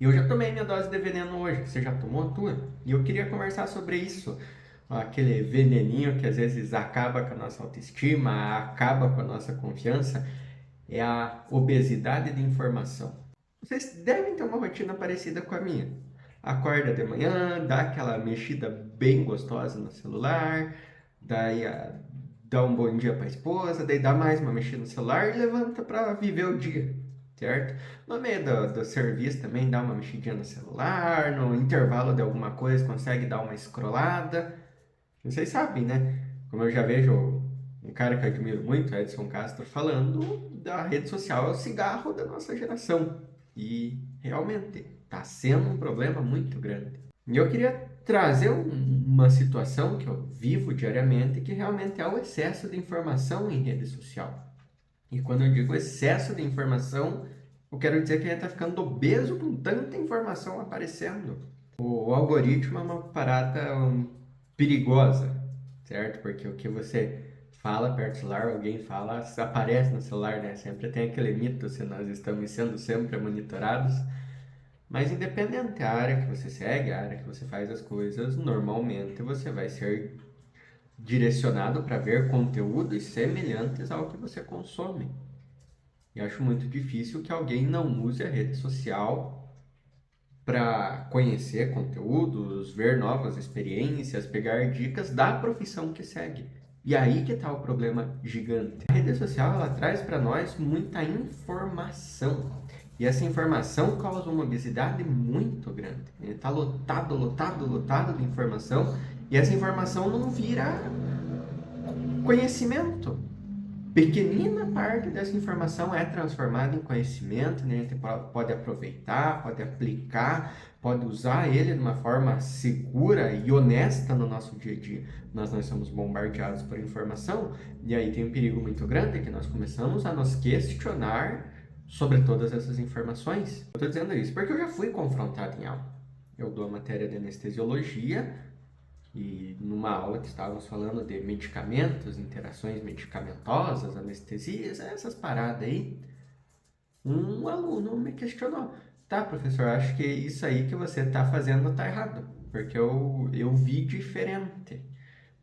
E eu já tomei minha dose de veneno hoje, você já tomou a tua? E eu queria conversar sobre isso, aquele veneninho que às vezes acaba com a nossa autoestima, acaba com a nossa confiança, é a obesidade de informação. Vocês devem ter uma rotina parecida com a minha. Acorda de manhã, dá aquela mexida bem gostosa no celular, daí dá um bom dia para a esposa, daí dá mais uma mexida no celular e levanta para viver o dia, certo? No meio do serviço também dá uma mexidinha no celular, no intervalo de alguma coisa consegue dar uma scrollada. Vocês sabem, né? Como eu já vejo um cara que eu admiro muito, Edson Castro, falando da rede social é o cigarro da nossa geração. E realmente está sendo um problema muito grande. E eu queria trazer uma situação que eu vivo diariamente, que realmente é o excesso de informação em rede social. E quando eu digo excesso de informação, eu quero dizer que a gente está ficando obeso com tanta informação aparecendo. O algoritmo é uma parada perigosa, certo? Porque o que você fala perto do celular, alguém fala, aparece no celular, né? Sempre tem aquele mito se nós estamos sendo sempre monitorados. Mas independente da área que você segue, a área que você faz as coisas, normalmente você vai ser direcionado para ver conteúdos semelhantes ao que você consome. E acho muito difícil que alguém não use a rede social para conhecer conteúdos, ver novas experiências, pegar dicas da profissão que segue. E aí que está o problema gigante. A rede social ela traz para nós muita informação. E essa informação causa uma obesidade muito grande. Ele está lotado, lotado, lotado de informação. E essa informação não vira conhecimento. Pequenina parte dessa informação é transformada em conhecimento, né? A gente pode aproveitar, pode aplicar, pode usar ele de uma forma segura e honesta no nosso dia a dia. Nós somos bombardeados por informação e aí tem um perigo muito grande que nós começamos a nos questionar sobre todas essas informações. Eu estou dizendo isso porque eu já fui confrontado em aula. Eu dou a matéria de anestesiologia e numa aula que estávamos falando de medicamentos, interações medicamentosas, anestesias, essas paradas aí, um aluno me questionou. Tá, professor, acho que isso aí que você está fazendo está errado, porque eu vi diferente.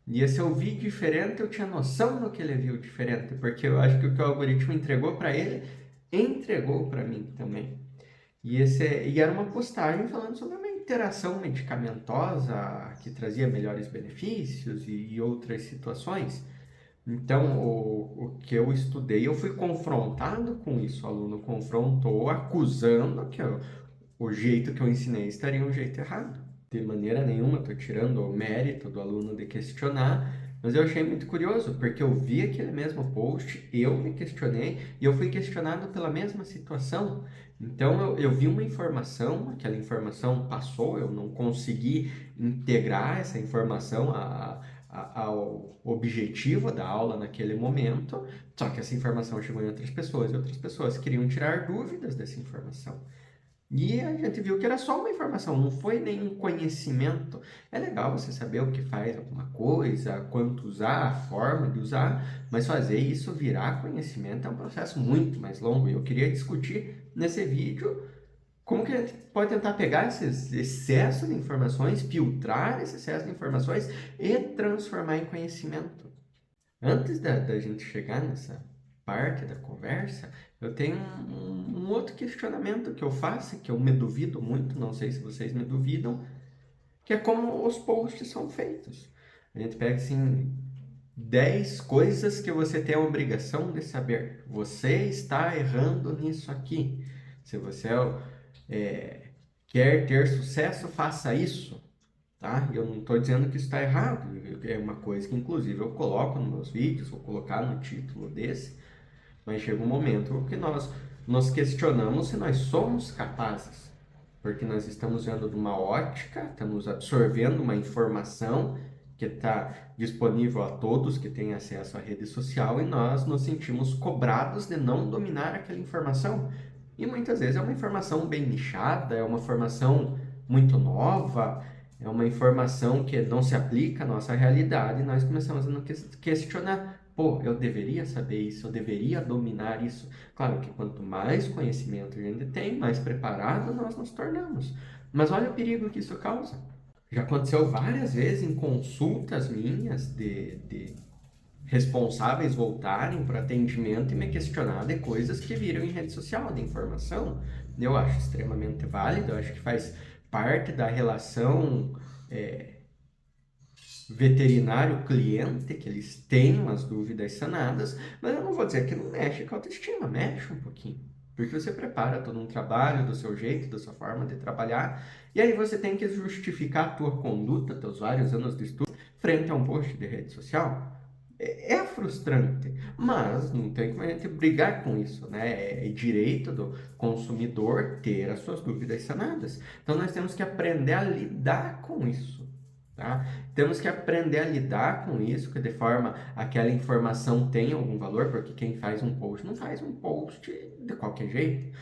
E esse eu vi diferente, eu tinha noção do que ele viu diferente, porque eu acho que o que o algoritmo entregou para ele, entregou para mim também. E era uma postagem falando sobre uma interação medicamentosa que trazia melhores benefícios e outras situações. Então, o que eu estudei, eu fui confrontado com isso. O aluno confrontou, acusando que o jeito que eu ensinei estaria um jeito errado. De maneira nenhuma, estou tirando o mérito do aluno de questionar, mas eu achei muito curioso, porque eu vi aquele mesmo post, eu me questionei e eu fui questionado pela mesma situação. Então eu vi uma informação, aquela informação passou, eu não consegui integrar essa informação ao objetivo da aula naquele momento, só que essa informação chegou em outras pessoas e outras pessoas queriam tirar dúvidas dessa informação. E a gente viu que era só uma informação, não foi nenhum conhecimento. É legal você saber o que faz alguma coisa, quanto usar, a forma de usar, mas fazer isso virar conhecimento é um processo muito mais longo. E eu queria discutir nesse vídeo como que a gente pode tentar pegar esse excesso de informações, filtrar esse excesso de informações e transformar em conhecimento. Antes da gente chegar nessa parte da conversa, eu tenho um outro questionamento que eu faço, que eu me duvido muito, não sei se vocês me duvidam, que é como os posts são feitos. A gente pega assim 10 coisas que você tem a obrigação de saber. Você está errando nisso aqui. Se você quer ter sucesso, faça isso. Tá? Eu não estou dizendo que isso está errado, é uma coisa que inclusive eu coloco nos meus vídeos, vou colocar no título desse, mas chega um momento que nós nos questionamos se nós somos capazes, porque nós estamos vendo de uma ótica, estamos absorvendo uma informação que está disponível a todos que têm acesso à rede social e nós nos sentimos cobrados de não dominar aquela informação. E muitas vezes é uma informação bem nichada, é uma informação muito nova, é uma informação que não se aplica à nossa realidade e nós começamos a nos questionar. pô, eu deveria saber isso, eu deveria dominar isso. Claro que quanto mais conhecimento a gente tem, mais preparado nós nos tornamos. Mas olha o perigo que isso causa. Já aconteceu várias vezes em consultas minhas de responsáveis voltarem para atendimento e me questionar de coisas que viram em rede social, de informação. Eu acho extremamente válido, eu acho que faz parte da relação veterinário-cliente, que eles tenham as dúvidas sanadas, mas eu não vou dizer que não mexe com a autoestima, mexe um pouquinho. Porque você prepara todo um trabalho do seu jeito, da sua forma de trabalhar, e aí você tem que justificar a tua conduta, teus vários anos de estudo, frente a um post de rede social. É frustrante, mas não tem como a gente brigar com isso, né? É direito do consumidor ter as suas dúvidas sanadas. Então nós temos que aprender a lidar com isso, tá? Temos que aprender a lidar com isso, que de forma aquela informação tenha algum valor, porque quem faz um post não faz um post de qualquer jeito.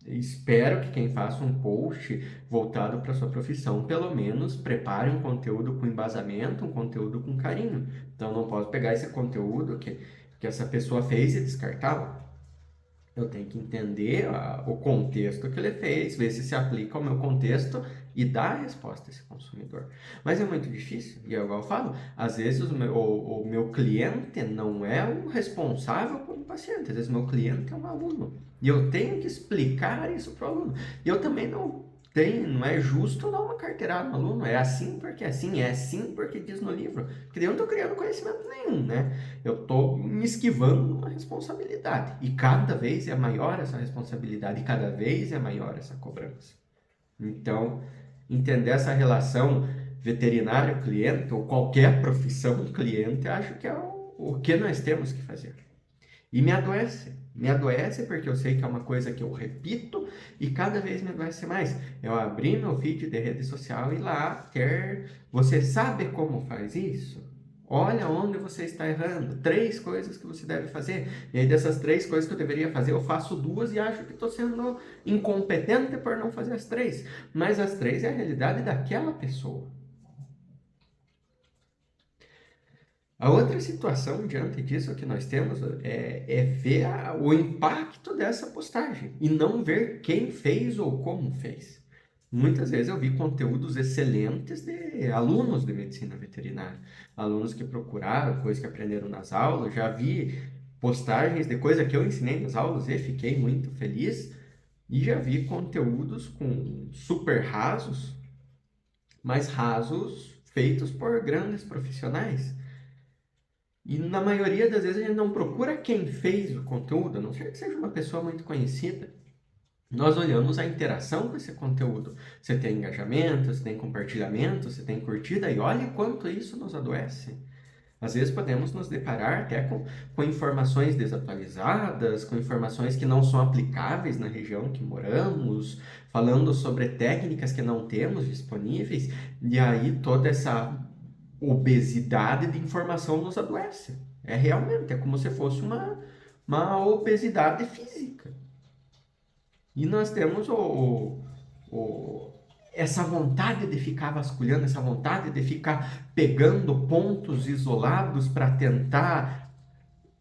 Espero que quem faça um post voltado para sua profissão, pelo menos prepare um conteúdo com embasamento, um conteúdo com carinho. Então, não posso pegar esse conteúdo que essa pessoa fez e descartá-lo. Eu tenho que entender o contexto que ele fez, ver se aplica ao meu contexto e dar a resposta a esse consumidor. Mas é muito difícil, e é igual eu falo, às vezes o meu cliente não é o responsável por um paciente, às vezes o meu cliente é um aluno. E eu tenho que explicar isso para o aluno. E eu também não é justo dar uma carteirada no aluno, é assim porque é assim porque diz no livro. Porque daí eu não estou criando conhecimento nenhum, né? Eu estou me esquivando de uma responsabilidade. E cada vez é maior essa responsabilidade, e cada vez é maior essa cobrança. Então, entender essa relação veterinário-cliente, ou qualquer profissão cliente, acho que é o que nós temos que fazer. E me adoece. Me adoece porque eu sei que é uma coisa que eu repito e cada vez me adoece mais. Eu abri meu feed de rede social e lá Você sabe como faz isso? Olha onde você está errando. 3 coisas que você deve fazer. E aí dessas 3 coisas que eu deveria fazer, eu faço 2 e acho que estou sendo incompetente por não fazer as 3. Mas as 3 é a realidade daquela pessoa. A outra situação diante disso que nós temos é ver o impacto dessa postagem e não ver quem fez ou como fez. Muitas vezes eu vi conteúdos excelentes de alunos de medicina veterinária, alunos que procuraram coisas que aprenderam nas aulas, já vi postagens de coisa que eu ensinei nas aulas e fiquei muito feliz, e já vi conteúdos com super rasos, mas rasos feitos por grandes profissionais. E na maioria das vezes a gente não procura quem fez o conteúdo, a não ser que seja uma pessoa muito conhecida. Nós olhamos a interação com esse conteúdo. Você tem engajamento, você tem compartilhamento, você tem curtida, e olha quanto isso nos adoece. Às vezes podemos nos deparar até com informações desatualizadas, com informações que não são aplicáveis na região que moramos, falando sobre técnicas que não temos disponíveis, e aí toda essa obesidade de informação nos adoece. É realmente, é como se fosse uma obesidade física. E nós temos essa vontade de ficar vasculhando, essa vontade de ficar pegando pontos isolados para tentar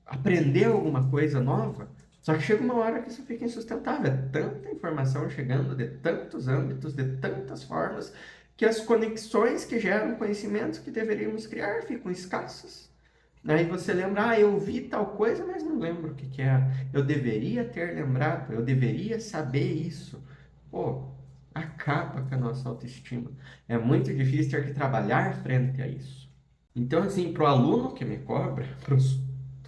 aprender alguma coisa nova. Só que chega uma hora que isso fica insustentável. É tanta informação chegando de tantos âmbitos, de tantas formas, que as conexões que geram conhecimentos que deveríamos criar ficam escassas. Aí você lembra, eu vi tal coisa, mas não lembro o que é. Eu deveria ter lembrado, eu deveria saber isso. Pô, acaba com a nossa autoestima. É muito difícil ter que trabalhar frente a isso. Então, assim, para o aluno que me cobra, para os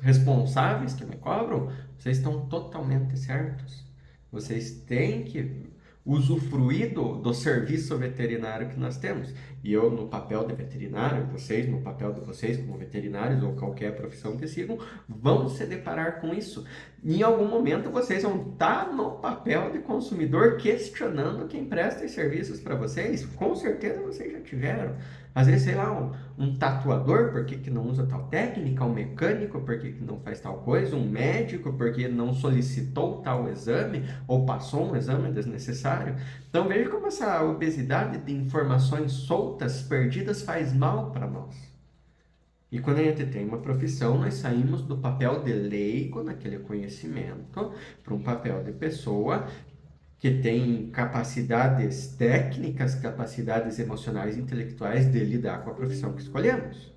responsáveis que me cobram, vocês estão totalmente certos. Vocês têm que usufruir do serviço veterinário que nós temos. E eu, no papel de veterinário, vocês, no papel de vocês como veterinários ou qualquer profissão que sigam, vão se deparar com isso. Em algum momento vocês vão estar no papel de consumidor questionando quem presta os serviços para vocês. Com certeza vocês já tiveram. Às vezes, sei lá, um tatuador, por que não usa tal técnica? Um mecânico, por que não faz tal coisa? Um médico, porque não solicitou tal exame ou passou um exame desnecessário? Então, veja como essa obesidade de informações soltas, perdidas, faz mal para nós. E quando a gente tem uma profissão, nós saímos do papel de leigo naquele conhecimento para um papel de pessoa que tem capacidades técnicas, capacidades emocionais e intelectuais de lidar com a profissão que escolhemos.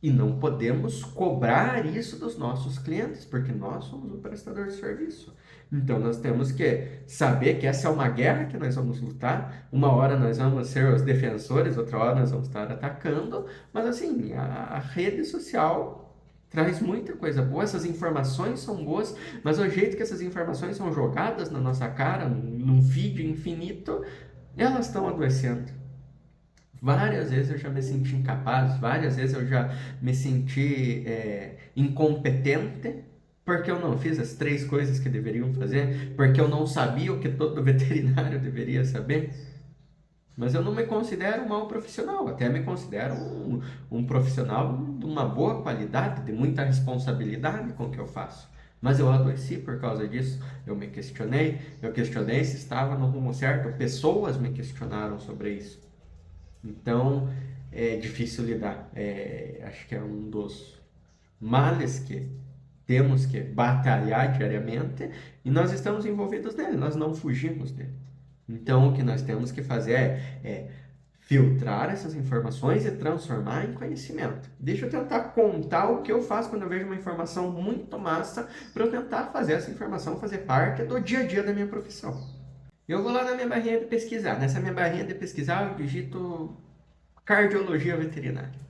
E não podemos cobrar isso dos nossos clientes, porque nós somos o prestador de serviço. Então nós temos que saber que essa é uma guerra que nós vamos lutar. Uma hora nós vamos ser os defensores, outra hora nós vamos estar atacando. Mas assim, a rede social traz muita coisa boa, essas informações são boas, mas o jeito que essas informações são jogadas na nossa cara, num feed infinito, elas estão adoecendo. Várias vezes eu já me senti incapaz, várias vezes eu já me senti incompetente, porque eu não fiz as 3 coisas que deveriam fazer, porque eu não sabia o que todo veterinário deveria saber. Mas eu não me considero um mau profissional, até me considero um profissional de uma boa qualidade, de muita responsabilidade com o que eu faço. Mas eu adoeci por causa disso, eu questionei se estava no rumo certo, pessoas me questionaram sobre isso. Então, é difícil lidar. Acho que é um dos males que temos que batalhar diariamente e nós estamos envolvidos nele, nós não fugimos dele. Então, o que nós temos que fazer é filtrar essas informações e transformar em conhecimento. Deixa eu tentar contar o que eu faço quando eu vejo uma informação muito massa para eu tentar fazer essa informação fazer parte do dia a dia da minha profissão. Eu vou lá na minha barrinha de pesquisar. Nessa minha barrinha de pesquisar, eu digito cardiologia veterinária.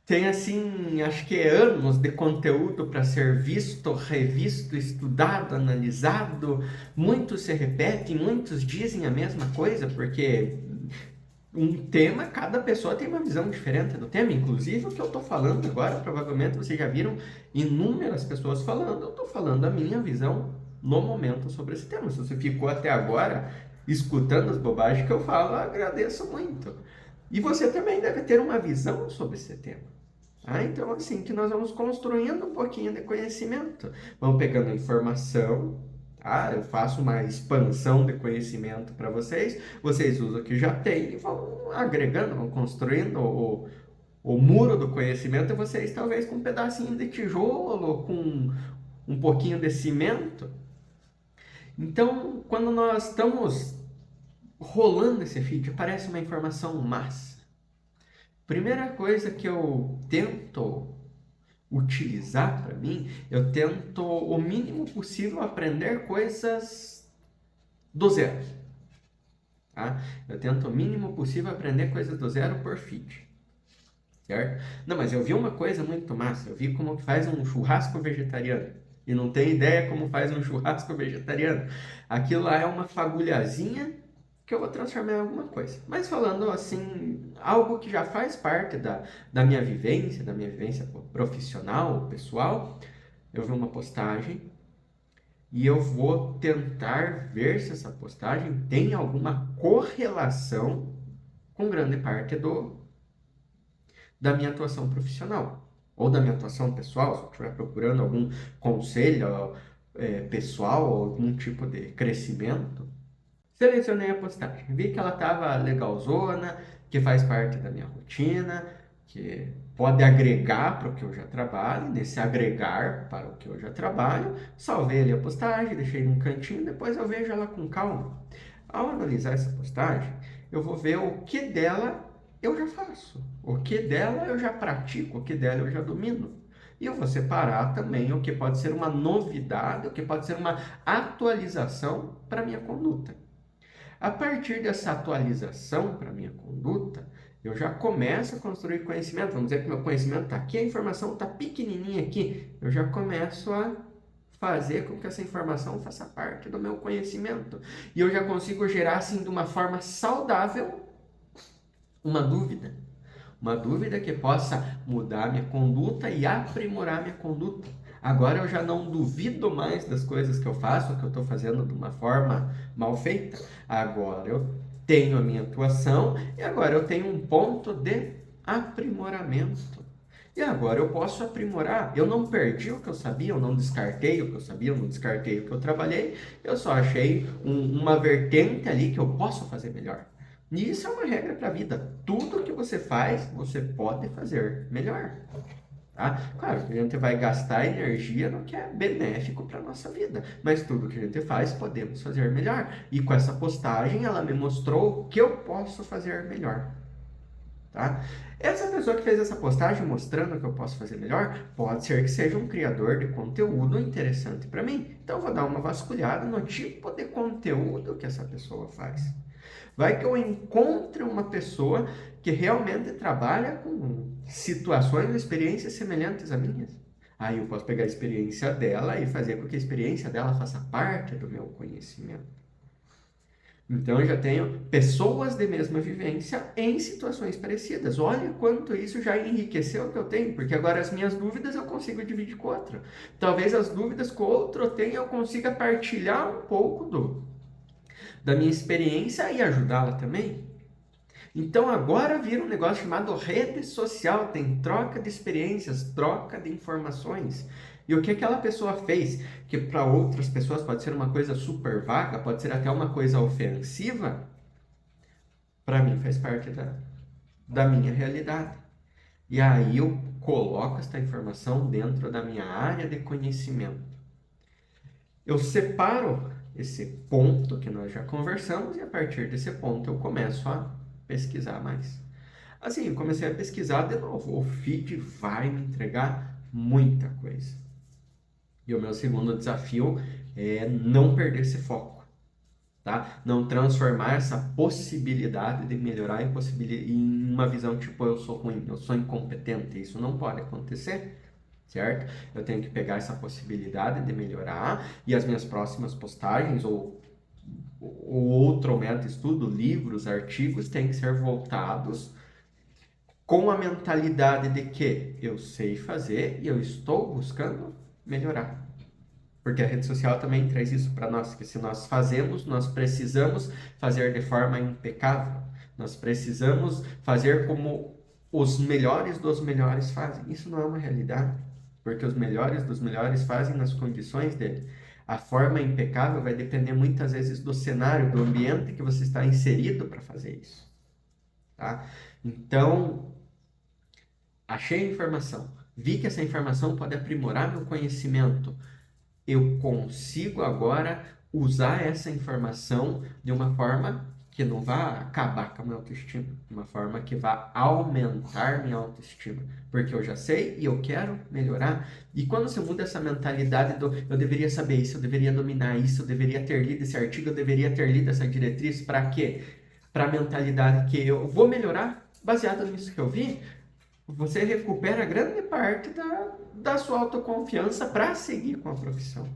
Tem assim, acho que anos de conteúdo para ser visto, revisto, estudado, analisado. Muitos se repetem, muitos dizem a mesma coisa, porque um tema, cada pessoa tem uma visão diferente do tema. Inclusive, o que eu estou falando agora, provavelmente vocês já viram inúmeras pessoas falando. Eu estou falando a minha visão no momento sobre esse tema. Se você ficou até agora escutando as bobagens que eu falo, eu agradeço muito. E você também deve ter uma visão sobre esse tema. Então, assim, que nós vamos construindo um pouquinho de conhecimento. Vamos pegando informação, eu faço uma expansão de conhecimento para vocês, vocês usam o que já tem e vão agregando, vão construindo o muro do conhecimento, e vocês talvez com um pedacinho de tijolo, com um pouquinho de cimento. Então, quando nós estamos rolando esse feed, aparece uma informação massa. Primeira coisa que eu tento utilizar para mim, eu tento o mínimo possível aprender coisas do zero. Tá? Eu tento o mínimo possível aprender coisas do zero por feed. Certo? Não, mas eu vi uma coisa muito massa, eu vi como que faz um churrasco vegetariano. E não tem ideia como faz um churrasco vegetariano. Aquilo lá é uma fagulhazinha que eu vou transformar em alguma coisa. Mas falando assim, algo que já faz parte da minha vivência profissional, pessoal, eu vi uma postagem e eu vou tentar ver se essa postagem tem alguma correlação com grande parte da minha atuação profissional ou da minha atuação pessoal, se eu estiver procurando algum conselho pessoal, algum tipo de crescimento. Selecionei a postagem, vi que ela estava legalzona, que faz parte da minha rotina, que pode agregar para o que eu já trabalho, nesse agregar para o que eu já trabalho, salvei ali a postagem, deixei num cantinho, depois eu vejo ela com calma. Ao analisar essa postagem, eu vou ver o que dela eu já faço, o que dela eu já pratico, o que dela eu já domino. E eu vou separar também o que pode ser uma novidade, o que pode ser uma atualização para a minha conduta. A partir dessa atualização para a minha conduta, eu já começo a construir conhecimento. Vamos dizer que meu conhecimento está aqui, a informação está pequenininha aqui. Eu já começo a fazer com que essa informação faça parte do meu conhecimento. E eu já consigo gerar, assim, de uma forma saudável, uma dúvida. Uma dúvida que possa mudar minha conduta e aprimorar minha conduta. Agora eu já não duvido mais das coisas que eu faço, que eu estou fazendo de uma forma mal feita. Agora eu tenho a minha atuação e agora eu tenho um ponto de aprimoramento. E agora eu posso aprimorar. Eu não perdi o que eu sabia, eu não descartei o que eu sabia, eu não descartei o que eu trabalhei. Eu só achei uma vertente ali que eu posso fazer melhor. E isso é uma regra para a vida. Tudo que você faz, você pode fazer melhor. Tá? Claro que a gente vai gastar energia no que é benéfico para a nossa vida, mas tudo que a gente faz, podemos fazer melhor. E com essa postagem, ela me mostrou o que eu posso fazer melhor. Tá? Essa pessoa que fez essa postagem mostrando que eu posso fazer melhor, pode ser que seja um criador de conteúdo interessante para mim. Então, eu vou dar uma vasculhada no tipo de conteúdo que essa pessoa faz. Vai que eu encontre uma pessoa que realmente trabalha com situações, experiências semelhantes a minhas. Aí eu posso pegar a experiência dela e fazer com que a experiência dela faça parte do meu conhecimento. Então eu já tenho pessoas de mesma vivência em situações parecidas. Olha quanto isso já enriqueceu o que eu tenho, porque agora as minhas dúvidas eu consigo dividir com outro. Talvez as dúvidas que o outro tem eu consiga partilhar um pouco da minha experiência e ajudá-la também. Então agora vira um negócio chamado rede social, tem troca de experiências, troca de informações. E o que aquela pessoa fez, que para outras pessoas pode ser uma coisa super vaga, pode ser até uma coisa ofensiva, para mim faz parte da minha realidade. E aí eu coloco esta informação dentro da minha área de conhecimento. Eu separo esse ponto que nós já conversamos e a partir desse ponto eu começo a pesquisar mais. Assim, eu comecei a pesquisar de novo. O feed vai me entregar muita coisa. E o meu segundo desafio é não perder esse foco, tá? Não transformar essa possibilidade de melhorar em uma visão tipo eu sou ruim, eu sou incompetente. Isso não pode acontecer, certo? Eu tenho que pegar essa possibilidade de melhorar e as minhas próximas postagens ou outro método de estudo, livros, artigos, têm que ser voltados com a mentalidade de que eu sei fazer e eu estou buscando melhorar. Porque a rede social também traz isso para nós, que se nós fazemos, nós precisamos fazer de forma impecável. Nós precisamos fazer como os melhores dos melhores fazem. Isso não é uma realidade, porque os melhores dos melhores fazem nas condições dele. A forma impecável vai depender muitas vezes do cenário, do ambiente que você está inserido para fazer isso. Tá? Então, achei a informação, vi que essa informação pode aprimorar meu conhecimento. Eu consigo agora usar essa informação de uma forma que não vá acabar com a minha autoestima, de uma forma que vá aumentar minha autoestima, porque eu já sei e eu quero melhorar. E quando você muda essa mentalidade do eu deveria saber isso, eu deveria dominar isso, eu deveria ter lido esse artigo, eu deveria ter lido essa diretriz, para quê? Para a mentalidade que eu vou melhorar baseado nisso que eu vi, você recupera grande parte da sua autoconfiança para seguir com a profissão.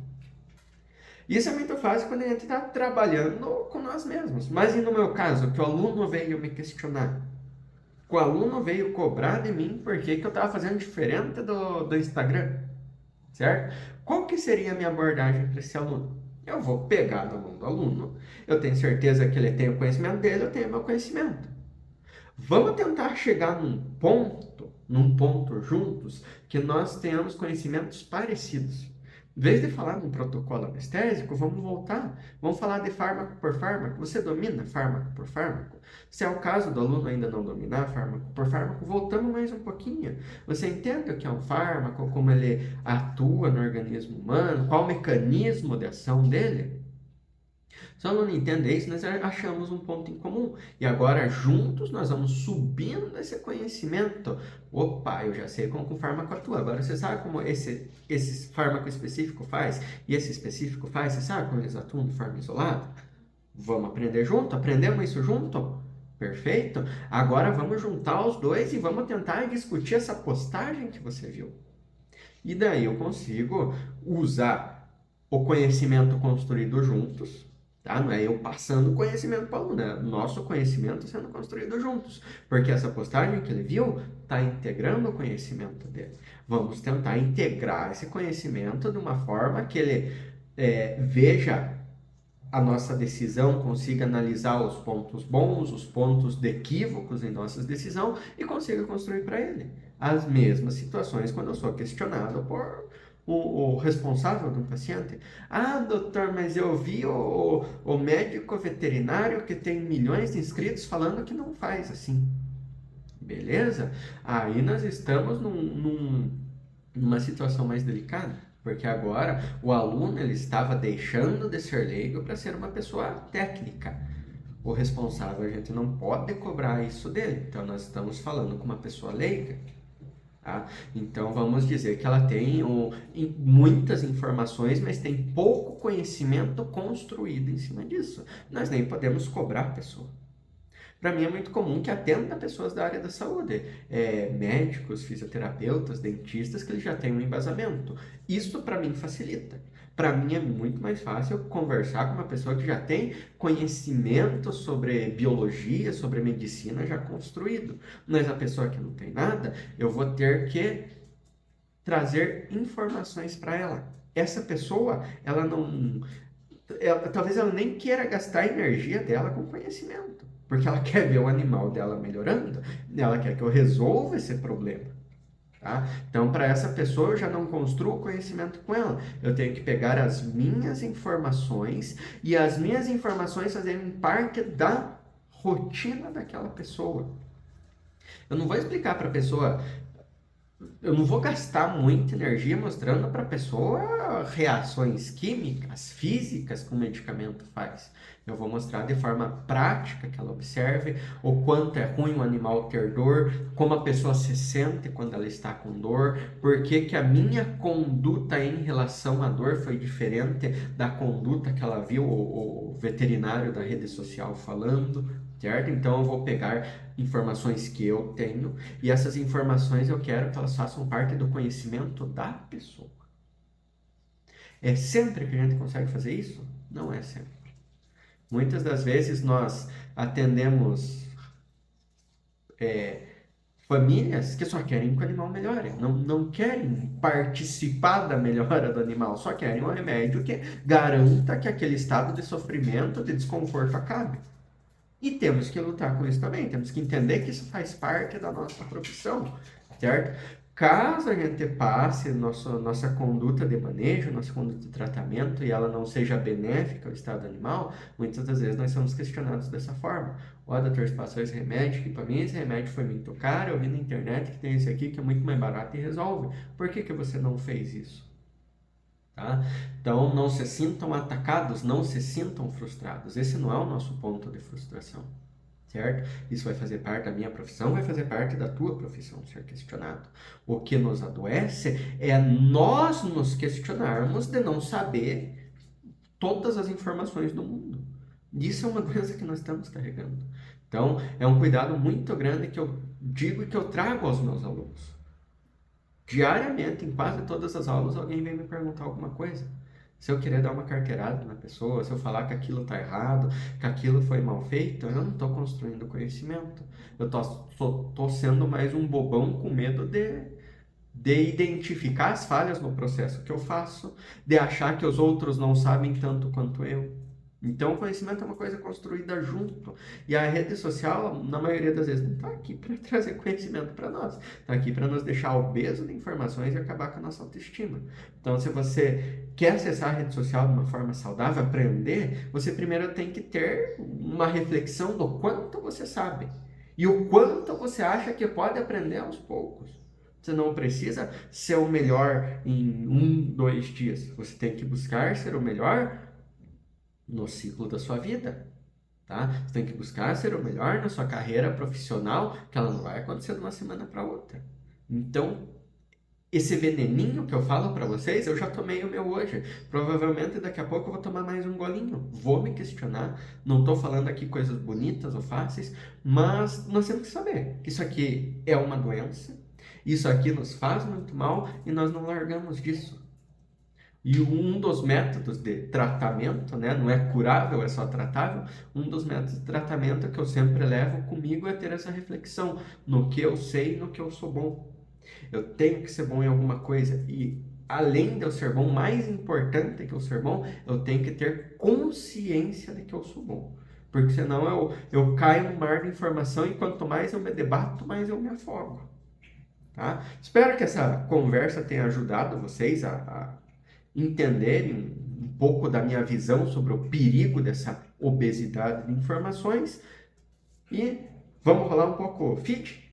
Isso é muito fácil quando a gente está trabalhando com nós mesmos. Mas e no meu caso, que o aluno veio me questionar? Que o aluno veio cobrar de mim porque que eu estava fazendo diferente do Instagram, certo? Qual que seria a minha abordagem para esse aluno? Eu vou pegar na mão do aluno, eu tenho certeza que ele tem o conhecimento dele, eu tenho o meu conhecimento. Vamos tentar chegar num ponto juntos, que nós tenhamos conhecimentos parecidos. Em vez de falar num protocolo anestésico, vamos voltar. Vamos falar de fármaco por fármaco. Você domina fármaco por fármaco? Se é o caso do aluno ainda não dominar fármaco por fármaco, voltamos mais um pouquinho. Você entende o que é um fármaco, como ele atua no organismo humano, qual o mecanismo de ação dele? Se o aluno entender isso, nós achamos um ponto em comum. E agora, juntos, nós vamos subindo esse conhecimento. Opa, eu já sei como o fármaco atua. Agora, você sabe como esse fármaco específico faz? E esse específico faz? Você sabe como eles atuam de forma isolada? Vamos aprender junto? Aprendemos isso junto? Perfeito? Agora, vamos juntar os dois e vamos tentar discutir essa postagem que você viu. E daí eu consigo usar o conhecimento construído juntos, tá? Não é eu passando o conhecimento para o aluno, é nosso conhecimento sendo construído juntos, porque essa postagem que ele viu está integrando o conhecimento dele. Vamos tentar integrar esse conhecimento de uma forma que ele veja a nossa decisão, consiga analisar os pontos bons, os pontos equívocos em nossa decisão e consiga construir para ele as mesmas situações quando eu sou questionado o responsável de um paciente? Ah, doutor, mas eu vi o médico veterinário que tem milhões de inscritos falando que não faz assim. Beleza? Aí nós estamos numa situação mais delicada, porque agora o aluno ele estava deixando de ser leigo para ser uma pessoa técnica. O responsável, a gente não pode cobrar isso dele. Então nós estamos falando com uma pessoa leiga. Tá? Então vamos dizer que ela tem muitas informações, mas tem pouco conhecimento construído em cima disso. Nós nem podemos cobrar a pessoa. Para mim é muito comum que atenda pessoas da área da saúde, médicos, fisioterapeutas, dentistas, que eles já têm um embasamento. Isso para mim facilita. Para mim é muito mais fácil conversar com uma pessoa que já tem conhecimento sobre biologia, sobre medicina já construído. Mas a pessoa que não tem nada, eu vou ter que trazer informações para ela. Essa pessoa, ela não, talvez ela nem queira gastar a energia dela com conhecimento, porque ela quer ver o animal dela melhorando, ela quer que eu resolva esse problema. Tá? Então, para essa pessoa, eu já não construo conhecimento com ela. Eu tenho que pegar as minhas informações e as minhas informações fazerem parte da rotina daquela pessoa. Eu não vou explicar para a pessoa, eu não vou gastar muita energia mostrando para a pessoa reações químicas, físicas que o medicamento faz. Eu vou mostrar de forma prática que ela observe o quanto é ruim o animal ter dor, como a pessoa se sente quando ela está com dor, por que a minha conduta em relação à dor foi diferente da conduta que ela viu o veterinário da rede social falando, certo? Então eu vou pegar informações que eu tenho e essas informações eu quero que elas façam parte do conhecimento da pessoa. É sempre que a gente consegue fazer isso? Não é sempre. Muitas das vezes nós atendemos famílias que só querem que o animal melhore, não querem participar da melhora do animal, só querem um remédio que garanta que aquele estado de sofrimento, de desconforto acabe. E temos que lutar com isso também, temos que entender que isso faz parte da nossa profissão, certo? Caso a gente passe nossa conduta de manejo, nossa conduta de tratamento e ela não seja benéfica ao estado animal, muitas das vezes nós somos questionados dessa forma. Ó, doutor, você passou esse remédio que para mim esse remédio foi muito caro, eu vi na internet que tem esse aqui que é muito mais barato e resolve. Por que você não fez isso? Tá? Então, não se sintam atacados, não se sintam frustrados. Esse não é o nosso ponto de frustração, certo? Isso vai fazer parte da minha profissão, vai fazer parte da tua profissão, ser questionado. O que nos adoece é nós nos questionarmos de não saber todas as informações do mundo. Isso é uma doença que nós estamos carregando. Então, é um cuidado muito grande que eu digo e que eu trago aos meus alunos. Diariamente, em quase todas as aulas, alguém vem me perguntar alguma coisa. Se eu querer dar uma carteirada na pessoa, se eu falar que aquilo está errado, que aquilo foi mal feito, eu não estou construindo conhecimento. Eu tô sendo mais um bobão com medo de identificar as falhas no processo que eu faço, de achar que os outros não sabem tanto quanto eu. Então, o conhecimento é uma coisa construída junto. E a rede social, na maioria das vezes, não está aqui para trazer conhecimento para nós. Está aqui para nos deixar obeso de informações e acabar com a nossa autoestima. Então, se você quer acessar a rede social de uma forma saudável, aprender, você primeiro tem que ter uma reflexão do quanto você sabe. E o quanto você acha que pode aprender aos poucos. Você não precisa ser o melhor em 1, 2 dias. Você tem que buscar ser o melhor no ciclo da sua vida, tá? Você tem que buscar ser o melhor na sua carreira profissional, que ela não vai acontecer de uma semana para outra. Então, esse veneninho que eu falo para vocês, eu já tomei o meu hoje. Provavelmente daqui a pouco eu vou tomar mais um golinho. Vou me questionar. Não estou falando aqui coisas bonitas ou fáceis, mas nós temos que saber que isso aqui é uma doença, isso aqui nos faz muito mal e nós não largamos disso. E um dos métodos de tratamento, né, não é curável, é só tratável, um dos métodos de tratamento que eu sempre levo comigo é ter essa reflexão no que eu sei e no que eu sou bom. Eu tenho que ser bom em alguma coisa e além de eu ser bom, mais importante que eu ser bom, eu tenho que ter consciência de que eu sou bom. Porque senão eu caio no mar de informação e quanto mais eu me debato, mais eu me afogo. tá? Espero que essa conversa tenha ajudado vocês a entenderem um pouco da minha visão sobre o perigo dessa obesidade de informações e vamos rolar um pouco fit?